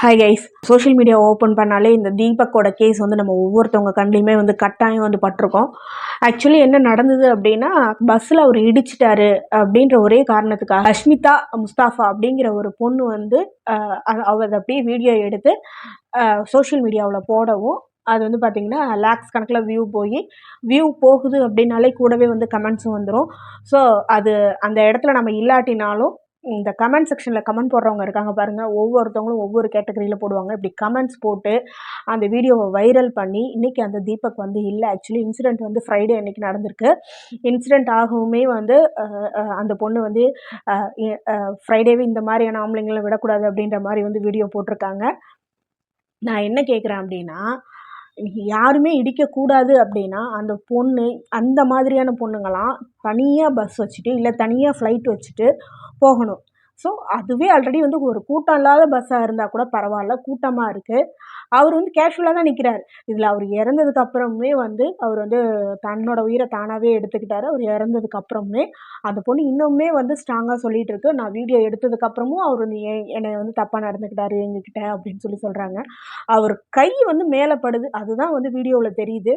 Hi guys, social media open பண்ணாலே இந்த தீபக்கோட case வந்து நம்ம ஒவ்வொருத்தவங்க கண்ட்லையுமே வந்து கட்டாயம் வந்து பட்டிருக்கோம். ஆக்சுவலி என்ன நடந்தது அப்படின்னா, பஸ்ஸில் அவர் இடிச்சிட்டாரு அப்படின்ற ஒரே காரணத்துக்காக அஷ்மிதா முஸ்தாஃபா அப்படிங்கிற ஒரு பொண்ணு வந்து அவர் அப்படியே வீடியோ எடுத்து சோஷியல் மீடியாவில் போடவும், அது வந்து பார்த்திங்கன்னா லேக்ஸ் கணக்கில் வியூ போகுது அப்படின்னாலே கூடவே வந்து கமெண்ட்ஸும் வந்துடும். ஸோ அது அந்த இடத்துல நம்ம இல்லாட்டினாலும் இந்த கமெண்ட் செக்ஷனில் கமெண்ட் போடுறவங்க இருக்காங்க பாருங்கள், ஒவ்வொருத்தவங்களும் ஒவ்வொரு கேட்டகரியில் போடுவாங்க. இப்படி கமெண்ட்ஸ் போட்டு அந்த வீடியோவை வைரல் பண்ணி இன்றைக்கி அந்த தீபக் வந்து இல்லை. ஆக்சுவலி இன்சிடெண்ட் வந்து ஃப்ரைடே அன்றைக்கி நடந்திருக்கு. இன்சிடெண்ட் ஆகவுமே வந்து அந்த பொண்ணு வந்து ஃப்ரைடேவே இந்த மாதிரியான ஆம்பளைங்களை விடக்கூடாது அப்படின்ற மாதிரி வந்து வீடியோ போட்டிருக்காங்க. நான் என்ன கேட்குறேன் அப்படின்னா, யாருமே இடிக்கக்கூடாது அப்படின்னா அந்த பொண்ணு அந்த மாதிரியான பொண்ணுங்களாம் தனியாக பஸ் வச்சுட்டு இல்லை தனியாக ஃப்ளைட் வச்சுட்டு போகணும். ஸோ அதுவே ஆல்ரெடி வந்து ஒரு கூட்டம் இல்லாத பஸ்ஸாக இருந்தால் கூட பரவாயில்ல, கூட்டமாக இருக்குது. அவர் வந்து கேஷுவலாக தான் நிற்கிறார். இதில் அவர் இறந்ததுக்கு அப்புறமே வந்து அவர் வந்து தன்னோட உயிரை தானாகவே எடுத்துக்கிட்டாரு. அவர் இறந்ததுக்கு அப்புறமே அந்த பொண்ணு இன்னுமே வந்து ஸ்ட்ராங்காக சொல்லிகிட்டு இருக்கு, நான் வீடியோ எடுத்ததுக்கப்புறமும் அவர் வந்து என்னை வந்து தப்பாக நடந்துக்கிட்டாரு எங்ககிட்ட அப்படின்னு சொல்கிறாங்க. அவர் கை வந்து மேலே படுது, அதுதான் வந்து வீடியோவில் தெரியுது.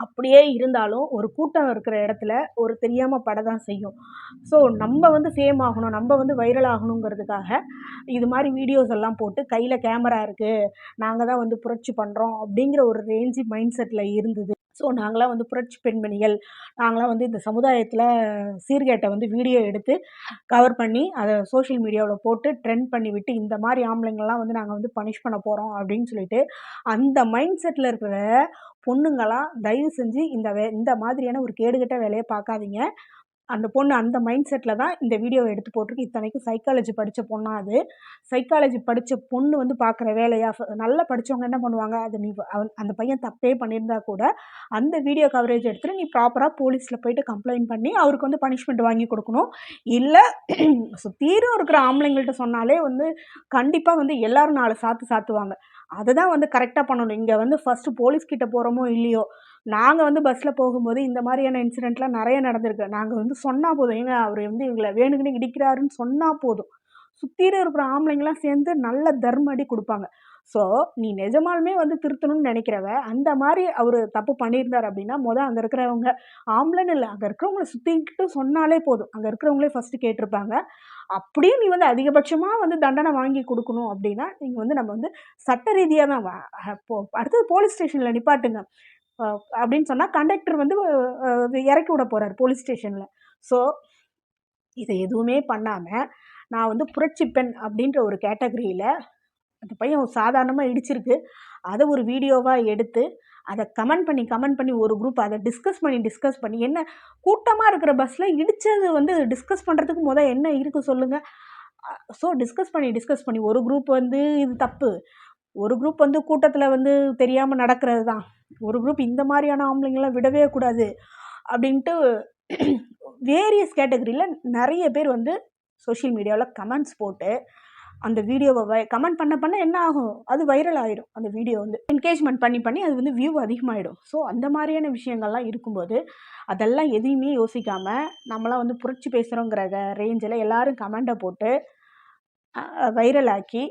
அப்படியே இருந்தாலும் ஒரு கூட்டம் இருக்கிற இடத்துல ஒரு தெரியாமல் பட தான் செய்யும். ஸோ நம்ம வந்து ஃபேம் ஆகணும், நம்ம வந்து வைரல் ஆகணுங்கிறதுக்காக இது மாதிரி வீடியோஸ் எல்லாம் போட்டு கையில் கேமரா இருக்குது, நாங்கள் தான் வந்து புரட்சி பண்ணுறோம் அப்படிங்கிற ஒரு ரேஞ்சு மைண்ட் செட்டில் இருந்தது. ஸோ நாங்களாம் வந்து புரட்சி பெண்மணிகள், நாங்களாம் வந்து இந்த சமுதாயத்தில் சீர்கேட்டை வந்து வீடியோ எடுத்து கவர் பண்ணி அதை சோஷியல் மீடியாவில் போட்டு ட்ரெண்ட் பண்ணி விட்டு இந்த மாதிரி ஆம்பளைங்கள்லாம் வந்து நாங்கள் வந்து பனிஷ் பண்ண போகிறோம் அப்படின்னு சொல்லிட்டு அந்த மைண்ட் செட்டில் இருக்கிற பொண்ணுங்களாம் தயவு செஞ்சு இந்த மாதிரியான ஒரு கேடுகட்ட வேலையை பார்க்காதீங்க. அந்த பொண்ணு அந்த மைண்ட் செட்டில் தான் இந்த வீடியோவை எடுத்து போட்டிருக்கு. இத்தனைக்கும் சைக்காலஜி படித்த பொண்ணா அது. சைக்காலஜி படித்த பொண்ணு வந்து பார்க்குற வேலையா? நல்லா படித்தவங்க என்ன பண்ணுவாங்க, அது நீ அந்த பையன் தப்பே பண்ணியிருந்தா கூட அந்த வீடியோ கவரேஜ் எடுத்துகிட்டு நீ ப்ராப்பராக போலீஸில் போயிட்டு கம்ப்ளைண்ட் பண்ணி அவருக்கு வந்து பனிஷ்மெண்ட் வாங்கி கொடுக்கணும். இல்லை சுத்தீரும் இருக்கிற ஆம்பளைங்கள்ட்ட சொன்னாலே வந்து கண்டிப்பாக வந்து எல்லோரும் 4 சாத்துவாங்க. அதை தான் வந்து கரெக்டாக பண்ணணும். இங்கே வந்து ஃபஸ்ட்டு போலீஸ்கிட்ட போகிறோமோ இல்லையோ, நாங்கள் வந்து பஸ்ஸில் போகும்போது இந்த மாதிரியான இன்சிடெண்ட்லாம் நிறைய நடந்திருக்கு. நாங்கள் வந்து சொன்னால் போதும், ஏங்க அவர் வந்து இவங்களை வேணுங்கன்னு இடிக்கிறாருன்னு சொன்னால் போதும், சுற்றிலும் இருக்கிற ஆம்பளைங்களாம் சேர்ந்து நல்ல தர்ம அடி கொடுப்பாங்க. ஸோ நீ நிஜமாலுமே வந்து திருத்தணும்னு நினைக்கிறவ, அந்த மாதிரி அவர் தப்பு பண்ணியிருந்தார் அப்படின்னா அங்கே இருக்கிறவங்க ஆம்பளைன்னு இல்லை, அங்கே இருக்கிறவங்கள சுற்றிக்கிட்டு சொன்னாலே போதும், அங்கே இருக்கிறவங்களே ஃபஸ்ட்டு கேட்டிருப்பாங்க. அப்படியே நீ வந்து அதிகபட்சமாக வந்து தண்டனை வாங்கி கொடுக்கணும் அப்படின்னா நீங்கள் வந்து நம்ம வந்து சட்ட ரீதியாக தான் அடுத்தது போலீஸ் ஸ்டேஷனில் நிப்பாட்டுங்க அப்படின்னு சொன்னால் கண்டக்டர் வந்து இறக்கி விட போகிறார் போலீஸ் ஸ்டேஷனில். ஸோ இதை எதுவுமே பண்ணாமல் நான் வந்து புரட்சி பெண் அப்படின்ற ஒரு கேட்டகரியில் அந்த பையன் சாதாரணமாக இடிச்சிருக்கு, அதை ஒரு வீடியோவாக எடுத்து அதை கமெண்ட் பண்ணி ஒரு குரூப் அதை டிஸ்கஸ் பண்ணி என்ன கூட்டமாக இருக்கிற பஸ்ஸில் இடித்தது வந்து டிஸ்கஸ் பண்ணுறதுக்கு என்ன இருக்குது சொல்லுங்கள். ஸோ டிஸ்கஸ் பண்ணி ஒரு குரூப் வந்து இது தப்பு, ஒரு குரூப் வந்து கூட்டத்தில் வந்து தெரியாமல் நடக்கிறது தான், ஒரு குரூப் இந்த மாதிரியான ஆம்பளைங்களாம் விடவே கூடாது அப்படின்ட்டு வேரியஸ் கேட்டகரியில் நிறைய பேர் வந்து சோஷியல் மீடியாவில் கமெண்ட்ஸ் போட்டு அந்த வீடியோவை கமெண்ட் பண்ண என்ன ஆகும், அது வைரல் ஆகிடும். அந்த வீடியோ வந்து என்கேஜ்மெண்ட் பண்ணி அது வந்து வியூ அதிகமாகிடும். ஸோ அந்த மாதிரியான விஷயங்கள்லாம் இருக்கும்போது அதெல்லாம் எதையுமே யோசிக்காமல் நம்மளாம் வந்து புரட்சி பேசுகிறோங்கிற ரேஞ்சில் எல்லோரும் கமெண்ட்டை போட்டு வைரல் ஆக்கி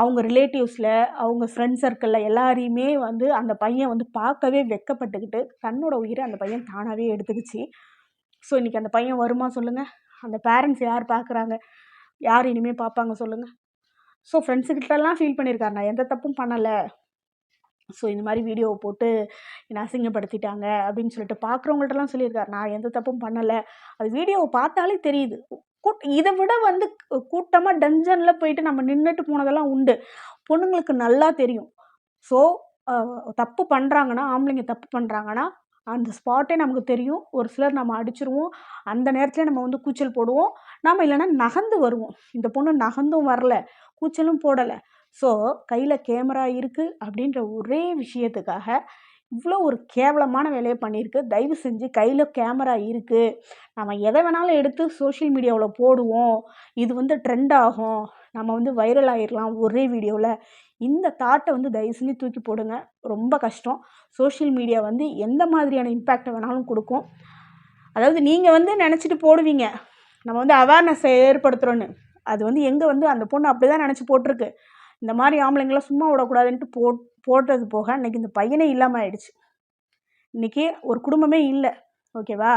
அவங்க ரிலேட்டிவ்ஸில் அவங்க ஃப்ரெண்ட் சர்க்கிளில் எல்லாரையுமே வந்து அந்த பையன் வந்து பார்க்கவே வெக்கப்பட்டுக்கிட்டு தன்னோட உயிரை அந்த பையன் தானாகவே எடுத்துக்கிச்சு. ஸோ இன்றைக்கி அந்த பையன் வருமா சொல்லுங்கள்? அந்த பேரண்ட்ஸ் யார் பார்க்குறாங்க, யார் இனிமேல் பார்ப்பாங்க சொல்லுங்கள்? ஸோ ஃப்ரெண்ட்ஸுக்கிட்டலாம் ஃபீல் பண்ணியிருக்காரு, நான் எந்த தப்பும் பண்ணலை, ஸோ இந்த மாதிரி வீடியோவை போட்டு என்னை அசிங்கப்படுத்திட்டாங்க அப்படின்னு சொல்லிட்டு பார்க்குறவங்கள்ட்டலாம் சொல்லியிருக்காரு, நான் எந்த தப்பும் பண்ணலை. அது வீடியோவை பார்த்தாலே தெரியுது. இதை விட வந்து கூட்டமாக டஞ்சனில் போயிட்டு நம்ம நின்றுட்டு போனதெல்லாம் உண்டு, பொண்ணுங்களுக்கு நல்லா தெரியும். ஸோ தப்பு பண்ணுறாங்கன்னா, ஆம்பளைங்க தப்பு பண்ணுறாங்கன்னா அந்த ஸ்பாட்டே நமக்கு தெரியும். ஒரு சிலர் நம்ம அடிச்சிருவோம், அந்த நேரத்தில் நம்ம வந்து கூச்சல் போடுவோம், நம்ம இல்லைன்னா நகர்ந்து வருவோம். இந்த பொண்ணு நகர்ந்தும் வரல, கூச்சலும் போடலை. ஸோ கையில் கேமரா இருக்குது அப்படின்ற ஒரே விஷயத்துக்காக இவ்வளோ ஒரு கேவலமான வேலையை பண்ணியிருக்கு. தயவு செஞ்சு கையில் கேமரா இருக்குது, நம்ம எதை வேணாலும் எடுத்து சோஷியல் மீடியாவில் போடுவோம், இது வந்து ட்ரெண்ட் ஆகும், நம்ம வந்து வைரல் ஆகிடலாம் ஒரே வீடியோவில், இந்த தாட்டை வந்து தயவு செஞ்சு தூக்கி போடுங்க. ரொம்ப கஷ்டம். சோஷியல் மீடியா வந்து எந்த மாதிரியான இம்பேக்டை வேணாலும் கொடுக்கும். அதாவது நீங்கள் வந்து நினச்சிட்டு போடுவீங்க நம்ம வந்து அவேர்னஸ் ஏற்படுத்துகிறோன்னு, அது வந்து எங்கே வந்து அந்த பொண்ணு அப்படி தான் நினச்சி போட்டிருக்கு. இந்த மாதிரி ஆம்பளைங்களாம் சும்மா விடக்கூடாதுன்ட்டு போட்டது போக இன்றைக்கி இந்த பையனே இல்லாமல் ஆயிடுச்சு. இன்றைக்கி ஒரு குடும்பமே இல்லை. ஓகேவா?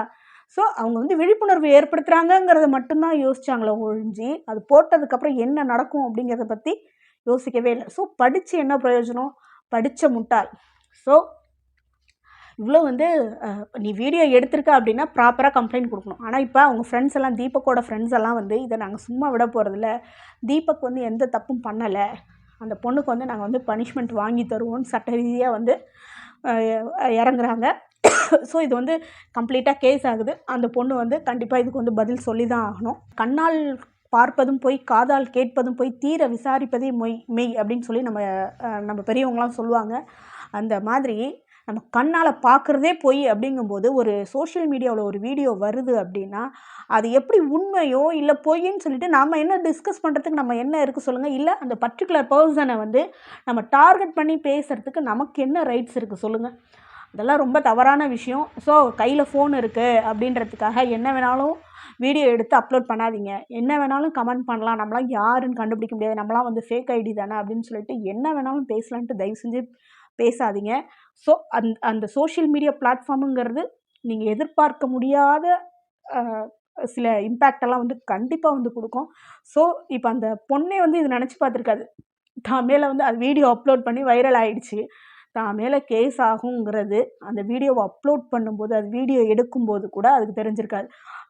ஸோ அவங்க வந்து விழிப்புணர்வு ஏற்படுத்துகிறாங்கங்கிறத மட்டும்தான் யோசிச்சாங்களே ஒழிஞ்சு அது போட்டதுக்கப்புறம் என்ன நடக்கும் அப்படிங்கிறத பற்றி யோசிக்கவே இல்லை. ஸோ படித்து என்ன பிரயோஜனம்? படித்த முட்டாள். ஸோ இவ்வளோ வந்து நீ வீடியோ எடுத்திருக்க அப்படின்னா ப்ராப்பராக கம்ப்ளைண்ட் கொடுக்கணும். ஆனால் இப்போ அவங்க ஃப்ரெண்ட்ஸ் எல்லாம், தீபக்கோட ஃப்ரெண்ட்ஸ் எல்லாம் வந்து இதை நாங்கள் சும்மா விட போகிறதில்ல, தீபக் வந்து எந்த தப்பும் பண்ணலை, அந்த பொண்ணுக்கு வந்து நாங்கள் வந்து பனிஷ்மெண்ட் வாங்கி தருவோம்னு சட்ட ரீதியாக வந்து இறங்குறாங்க. ஸோ இது வந்து கம்ப்ளீட்டாக கேஸ் ஆகுது. அந்த பொண்ணு வந்து கண்டிப்பாக இதுக்கு வந்து பதில் சொல்லி தான் ஆகணும். கண்ணால் பார்ப்பதும் போய், காதால் கேட்பதும் போய், தீர விசாரிப்பதே மெய் அப்படின்னு சொல்லி நம்ம பெரியவங்களாம் சொல்லுவாங்க. அந்த மாதிரி நம்ம கண்ணால் பார்க்குறதே பொய் அப்படிங்கும்போது ஒரு சோஷியல் மீடியாவில் ஒரு வீடியோ வருது அப்படின்னா அது எப்படி உண்மையோ இல்லை பொய்ன்னு சொல்லிட்டு நம்ம என்ன டிஸ்கஸ் பண்ணுறதுக்கு நம்ம என்ன இருக்குது சொல்லுங்கள். இல்லை அந்த பர்டிகுலர் பர்சனை வந்து நம்ம டார்கெட் பண்ணி பேசுகிறதுக்கு நமக்கு என்ன ரைட்ஸ் இருக்குது சொல்லுங்கள். அதெல்லாம் ரொம்ப தவறான விஷயம். ஸோ கையில் ஃபோன் இருக்குது அப்படின்றதுக்காக என்ன வேணாலும் வீடியோ எடுத்து அப்லோட் பண்ணாதீங்க. என்ன வேணாலும் கமெண்ட் பண்ணலாம். நம்மளாம் யாருன்னு கண்டுபிடிக்க முடியாது, நம்மளாம் வந்து ஃபேக் ஐடி தானே அப்படின்னு சொல்லிட்டு என்ன வேணாலும் பேசலான்ட்டு தயவு செஞ்சு பேசாதீங்க. ஸோ அந்த சோஷியல் மீடியா பிளாட்ஃபார்முங்கிறது நீங்கள் எதிர்பார்க்க முடியாத சில இம்பேக்டெல்லாம் வந்து கண்டிப்பாக வந்து கொடுக்கும். ஸோ இப்போ அந்த பொண்ணே வந்து இது நினச்சி பார்த்துருக்காது. தான் மேலே வந்து அது வீடியோ அப்லோட் பண்ணி வைரல் ஆகிடுச்சு, தான் மேலே கேஸ் ஆகுங்கிறது அந்த வீடியோவை அப்லோட் பண்ணும்போது, அது வீடியோ எடுக்கும்போது கூட அதுக்கு தெரிஞ்சிருக்காது.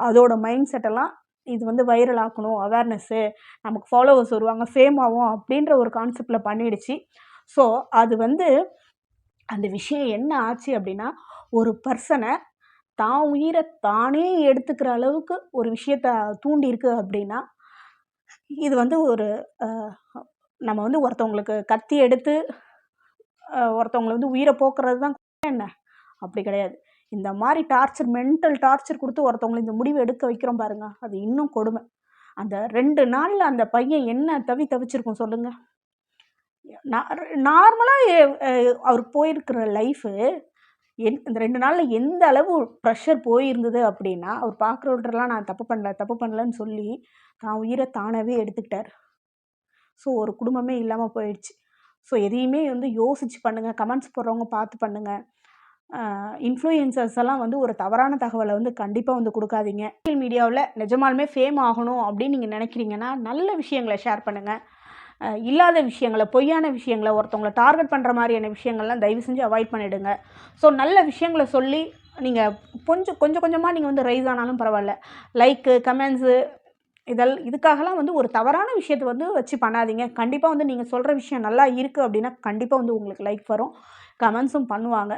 அதோட மைண்ட் செட்டெல்லாம் இது வந்து வைரல் ஆக்கணும், அவேர்னஸ்ஸு, நமக்கு ஃபாலோவர்ஸ் வருவாங்க, ஃபேம் ஆகும் அப்படின்ற ஒரு கான்செப்டில் பண்ணிடுச்சு. ஸோ அது வந்து அந்த விஷயம் என்ன ஆச்சு அப்படின்னா, ஒரு பர்சனை தான் உயிரை தானே எடுத்துக்கிற அளவுக்கு ஒரு விஷயத்த தூண்டியிருக்கு அப்படின்னா, இது வந்து ஒரு நம்ம வந்து ஒருத்தவங்களுக்கு கத்தி எடுத்து ஒருத்தவங்களை வந்து உயிரை போக்குறது தான் என்ன? அப்படி கிடையாது. இந்த மாதிரி டார்ச்சர், மென்டல் டார்ச்சர் கொடுத்து ஒருத்தவங்களை இந்த முடிவு எடுக்க வைக்கிறோம் பாருங்க, அது இன்னும் கொடுமை. அந்த 2 நாளில் அந்த பையன் என்ன தவிச்சிருக்கும் சொல்லுங்கள். நார்மலாக அவர் போயிருக்கிற லைஃபு இந்த 2 நாளில் எந்த அளவு ப்ரெஷர் போயிருந்தது அப்படின்னா, அவர் பார்க்குறவர்கிட்டலாம் நான் தப்பு பண்ணலன்னு சொல்லி தான் உயிரை தானாகவே எடுத்துக்கிட்டார். ஸோ ஒரு குடும்பமே இல்லாமல் போயிடுச்சு. ஸோ எதையுமே வந்து யோசித்து பண்ணுங்கள். கமெண்ட்ஸ் போடுறவங்க பார்த்து பண்ணுங்கள். இன்ஃப்ளூயன்சர்ஸ் எல்லாம் வந்து ஒரு தவறான தகவலை வந்து கண்டிப்பாக வந்து கொடுக்காதீங்க. சோஷியல் மீடியாவில் நிஜமாலுமே ஃபேம் ஆகணும் அப்படின்னு நீங்கள் நினைக்கிறீங்கன்னா நல்ல விஷயங்களை ஷேர் பண்ணுங்கள். இல்லாத விஷயங்களை, பொய்யான விஷயங்களை, ஒருத்தவங்களை டார்கெட் பண்ணுற மாதிரியான விஷயங்கள்லாம் தயவு செஞ்சு அவாய்ட் பண்ணிவிடுங்க. ஸோ நல்ல விஷயங்களை சொல்லி நீங்கள் கொஞ்சம் கொஞ்சமாக நீங்கள் வந்து ரைஸ் ஆனாலும் பரவாயில்ல. லைக்கு, கமெண்ட்ஸு இதுக்காகலாம் வந்து ஒரு தவறான விஷயத்தை வந்து வச்சு பண்ணாதீங்க. கண்டிப்பாக வந்து நீங்கள் சொல்கிற விஷயம் நல்லா இருக்குது அப்படின்னா கண்டிப்பாக வந்து உங்களுக்கு லைக் வரும், கமெண்ட்ஸும் பண்ணுவாங்க.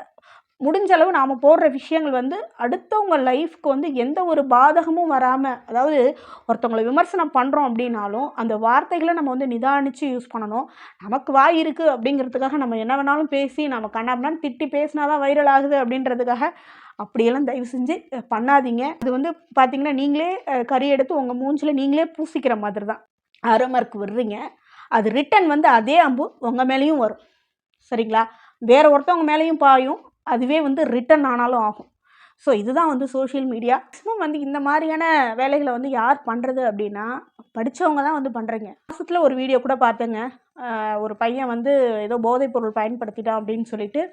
முடிஞ்ச அளவு நாம் போடுற விஷயங்கள் வந்து அடுத்தவங்க லைஃப்க்கு வந்து எந்த ஒரு பாதகமும் வராமல், அதாவது ஒருத்தவங்களை விமர்சனம் பண்ணுறோம் அப்படின்னாலும் அந்த வார்த்தைகளை நம்ம வந்து நிதானித்து யூஸ் பண்ணணும். நமக்கு வாய் இருக்குது அப்படிங்கிறதுக்காக நம்ம என்ன வேணாலும் பேசி நம்ம கண்ணாபின்னான்னு திட்டி பேசினா தான் வைரல் ஆகுது அப்படின்றதுக்காக அப்படியெல்லாம் தயவு செஞ்சு பண்ணாதீங்க. அது வந்து பார்த்திங்கன்னா நீங்களே கறி எடுத்து உங்கள் மூஞ்சில் நீங்களே பூசிக்கிற மாதிரி தான். அரைமார்க் விடுறீங்க, அது ரிட்டன் வந்து அதே அம்பு உங்கள் மேலேயும் வரும். சரிங்களா? வேறு ஒருத்தவங்க மேலேயும் பாயும், அதுவே வந்து ரிட்டன் ஆனாலும் ஆகும். ஸோ இதுதான் வந்து சோஷியல் மீடியா. மேக்ஸிமம் வந்து இந்த மாதிரியான வேலைகளை வந்து யார் பண்ணுறது அப்படின்னா படித்தவங்க தான் வந்து பண்ணுறீங்க. மாதத்தில் ஒரு வீடியோ கூட பார்த்தேங்க. ஒரு பையன் வந்து ஏதோ போதைப்பொருள் பயன்படுத்திட்டான் அப்படின்னு சொல்லிட்டு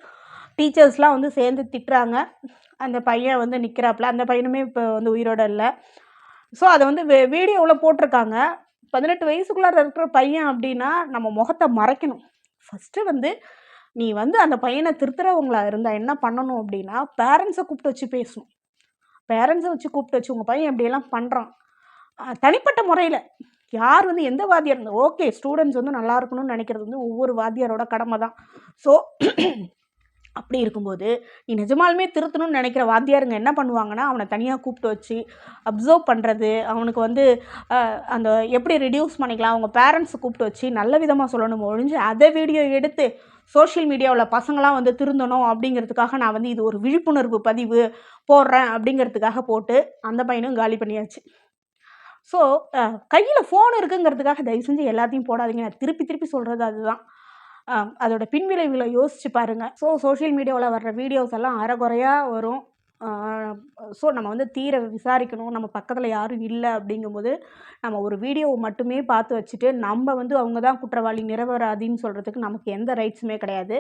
டீச்சர்ஸ்லாம் வந்து சேர்ந்து திட்டுறாங்க. அந்த பையன் வந்து நிற்கிறாப்புல. அந்த பையனுமே இப்போ வந்து உயிரோடு இல்லை. ஸோ அதை வந்து வீடியோவில் போட்டிருக்காங்க. 18 வயசுக்குள்ளார இருக்கிற பையன் அப்படின்னா நம்ம முகத்தை மறைக்கணும். ஃபஸ்ட்டு வந்து நீ வந்து அந்த பையனை திருத்துறவங்களா இருந்தால் என்ன பண்ணணும் அப்படின்னா, பேரண்ட்ஸை கூப்பிட்டு வச்சு பேசணும். பேரண்ட்ஸை கூப்பிட்டு வச்சு உங்கள் பையன் எப்படியெல்லாம் பண்ணுறான், தனிப்பட்ட முறையில் யார் வந்து எந்த வாத்தியார் இருந்தால் ஓகே, ஸ்டூடெண்ட்ஸ் வந்து நல்லா இருக்கணும்னு நினைக்கிறது வந்து ஒவ்வொரு வாத்தியாரோட கடமை தான். ஸோ அப்படி இருக்கும்போது நீ நிஜமாலுமே திருத்தணும்னு நினைக்கிற வாத்தியாருங்க என்ன பண்ணுவாங்கன்னா, அவனை தனியாக கூப்பிட்டு வச்சு அப்சர்வ் பண்ணுறது, அவனுக்கு வந்து அந்த எப்படி ரெடியூஸ் பண்ணிக்கலாம், அவங்க பேரண்ட்ஸை கூப்பிட்டு வச்சு நல்ல விதமாக சொல்லணும் ஒழிஞ்சு அதை வீடியோ எடுத்து சோஷியல் மீடியாவில் பசங்களாம் வந்து திருந்தணும் அப்படிங்கிறதுக்காக நான் வந்து இது ஒரு விழிப்புணர்வு பதிவு போடுறேன் அப்படிங்கிறதுக்காக போட்டு அந்த பையனும் காலி பண்ணியாச்சு. ஸோ கையில் ஃபோன் இருக்குங்கிறதுக்காக தயவு செஞ்சு எல்லாத்தையும் போடாதீங்க. நான் திருப்பி சொல்கிறது அதுதான். அதோட பின்விளைவுகளை யோசிச்சு பாருங்கள். ஸோ சோஷியல் மீடியாவில் வர்ற வீடியோஸ் எல்லாம் அரைகுறையாக வரும். ஸோ நம்ம வந்து தீர விசாரிக்கணும். நம்ம பக்கத்தில் யாரும் இல்லை அப்படிங்கும்போது நம்ம ஒரு வீடியோவை மட்டுமே பார்த்து வச்சுட்டு நம்ம வந்து அவங்க தான் குற்றவாளி நிரபராதின்னு சொல்கிறதுக்கு நமக்கு எந்த ரைட்ஸுமே கிடையாது.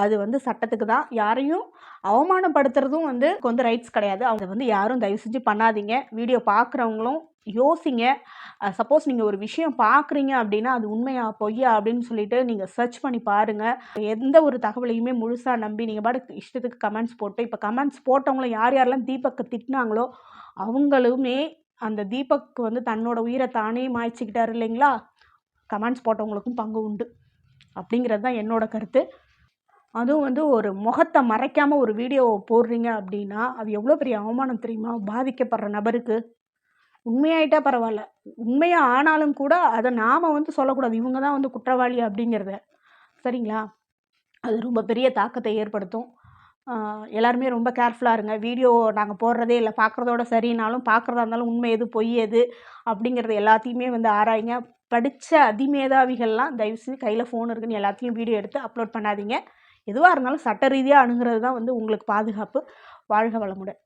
அது வந்து சட்டத்துக்கு தான். யாரையும் அவமானப்படுத்துறதும் வந்து ரைட்ஸ் கிடையாது. அவங்க வந்து யாரும் தயவு செஞ்சு பண்ணாதீங்க. வீடியோ பார்க்குறவங்களும் யோசிங்க. சப்போஸ் நீங்கள் ஒரு விஷயம் பார்க்குறீங்க அப்படின்னா அது உண்மையா பொய்யா அப்படின்னு சொல்லிட்டு நீங்கள் சர்ச் பண்ணி பாருங்கள். எந்த ஒரு தகவலையுமே முழுசாக நம்பி நீங்கள் பாட்டுக்கு இஷ்டத்துக்கு கமெண்ட்ஸ் போட்டு இப்போ கமெண்ட்ஸ் போட்டவங்கள யாரெல்லாம் தீபக்கை திட்டினாங்களோ அவங்களுமே அந்த தீபக் வந்து தன்னோட உயிரை தானே மாய்ச்சிக்கிட்டாரு இல்லைங்களா? கமெண்ட்ஸ் போட்டவங்களுக்கும் பங்கு உண்டு அப்படிங்கிறது தான் என்னோட கருத்து. அதுவும் வந்து ஒரு முகத்தை மறைக்காமல் ஒரு வீடியோவை போடுறீங்க அப்படின்னா அது எவ்வளோ பெரிய அவமானம் தெரியுமா பாதிக்கப்படுற நபருக்கு? உண்மையாயிட்டா பரவாயில்ல, உண்மையாக ஆனாலும் கூட அதை நாம் வந்து சொல்லக்கூடாது இவங்க தான் வந்து குற்றவாளி அப்படிங்கிறத. சரிங்களா? அது ரொம்ப பெரிய தாக்கத்தை ஏற்படுத்தும். எல்லாருமே ரொம்ப கேர்ஃபுல்லாக இருங்க. வீடியோ நாங்கள் போடுறதே இல்லை, பார்க்குறதோட சரினாலும் பார்க்குறதா இருந்தாலும் உண்மை எது பொய் எது அப்படிங்கிறது எல்லாத்தையுமே வந்து ஆராய்ங்க. படித்த அதிமேதாவிகள்லாம் தயவுசெய்து கையில் ஃபோன் இருக்குன்னு எல்லாத்தையும் வீடியோ எடுத்து அப்லோட் பண்ணாதீங்க. எதுவாக இருந்தாலும் சட்ட ரீதியாக அணுகிறது தான் வந்து உங்களுக்கு பாதுகாப்பு. வாழ்க வளமுடன்.